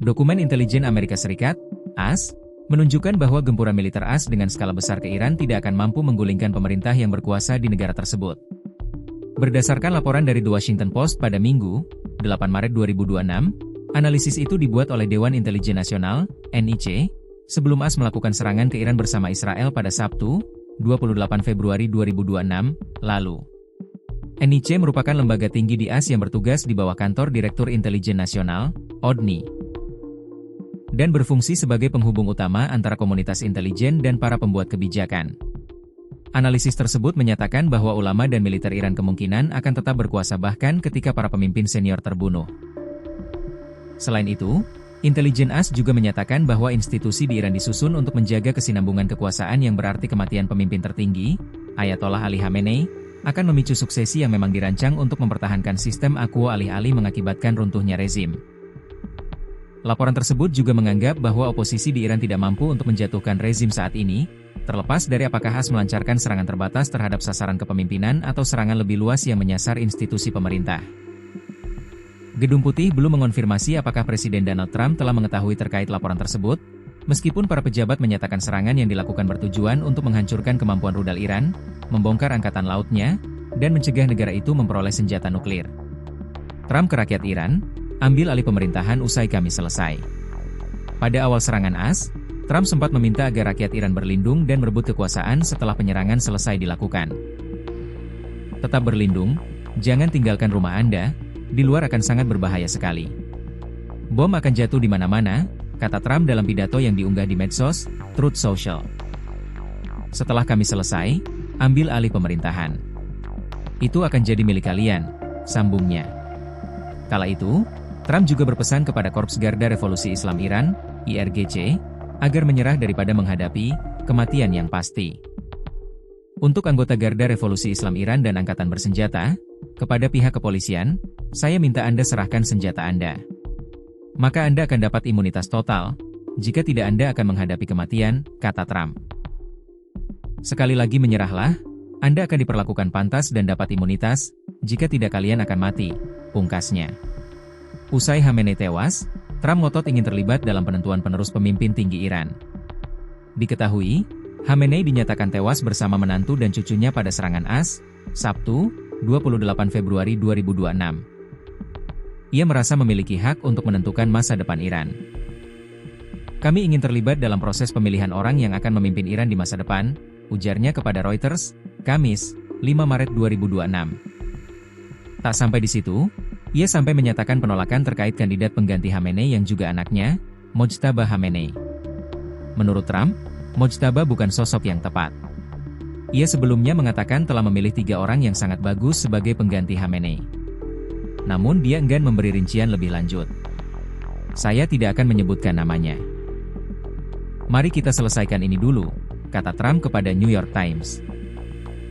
Dokumen intelijen Amerika Serikat, AS, menunjukkan bahwa gempuran militer AS dengan skala besar ke Iran tidak akan mampu menggulingkan pemerintah yang berkuasa di negara tersebut. Berdasarkan laporan dari The Washington Post pada Minggu, 8 Maret 2026, analisis itu dibuat oleh Dewan Intelijen Nasional, NIC, sebelum AS melakukan serangan ke Iran bersama Israel pada Sabtu, 28 Februari 2026, lalu. NIC merupakan lembaga tinggi di AS yang bertugas di bawah Kantor Direktur Intelijen Nasional, ODNI, dan berfungsi sebagai penghubung utama antara komunitas intelijen dan para pembuat kebijakan. Analisis tersebut menyatakan bahwa ulama dan militer Iran kemungkinan akan tetap berkuasa bahkan ketika para pemimpin senior terbunuh. Selain itu, intelijen AS juga menyatakan bahwa institusi di Iran disusun untuk menjaga kesinambungan kekuasaan yang berarti kematian pemimpin tertinggi, Ayatollah Ali Khamenei, akan memicu suksesi yang memang dirancang untuk mempertahankan sistem akwo alih-alih mengakibatkan runtuhnya rezim. Laporan tersebut juga menganggap bahwa oposisi di Iran tidak mampu untuk menjatuhkan rezim saat ini, terlepas dari apakah AS melancarkan serangan terbatas terhadap sasaran kepemimpinan atau serangan lebih luas yang menyasar institusi pemerintah. Gedung Putih belum mengonfirmasi apakah Presiden Donald Trump telah mengetahui terkait laporan tersebut, meskipun para pejabat menyatakan serangan yang dilakukan bertujuan untuk menghancurkan kemampuan rudal Iran, membongkar angkatan lautnya, dan mencegah negara itu memperoleh senjata nuklir. Trump ke rakyat Iran, ambil alih pemerintahan usai Kamis selesai. Pada awal serangan AS, Trump sempat meminta agar rakyat Iran berlindung dan merebut kekuasaan setelah penyerangan selesai dilakukan. Tetap berlindung, jangan tinggalkan rumah Anda, di luar akan sangat berbahaya sekali. Bom akan jatuh di mana-mana, kata Trump dalam pidato yang diunggah di medsos, Truth Social. Setelah kami selesai, ambil alih pemerintahan. Itu akan jadi milik kalian, sambungnya. Kala itu, Trump juga berpesan kepada Korps Garda Revolusi Islam Iran, IRGC, agar menyerah daripada menghadapi kematian yang pasti. Untuk anggota Garda Revolusi Islam Iran dan Angkatan Bersenjata, kepada pihak kepolisian, saya minta Anda serahkan senjata Anda. Maka Anda akan dapat imunitas total, jika tidak Anda akan menghadapi kematian, kata Trump. Sekali lagi menyerahlah, Anda akan diperlakukan pantas dan dapat imunitas, jika tidak kalian akan mati, pungkasnya. Usai Khamenei tewas, Trump ngotot ingin terlibat dalam penentuan penerus pemimpin tinggi Iran. Diketahui, Khamenei dinyatakan tewas bersama menantu dan cucunya pada serangan AS, Sabtu, 28 Februari 2026. Ia merasa memiliki hak untuk menentukan masa depan Iran. Kami ingin terlibat dalam proses pemilihan orang yang akan memimpin Iran di masa depan, ujarnya kepada Reuters, Kamis, 5 Maret 2026. Tak sampai di situ, ia sampai menyatakan penolakan terkait kandidat pengganti Khamenei yang juga anaknya, Mojtaba Khamenei. Menurut Trump, Mojtaba bukan sosok yang tepat. Ia sebelumnya mengatakan telah memilih 3 orang yang sangat bagus sebagai pengganti Khamenei. Namun dia enggan memberi rincian lebih lanjut. Saya tidak akan menyebutkan namanya. Mari kita selesaikan ini dulu, kata Trump kepada New York Times.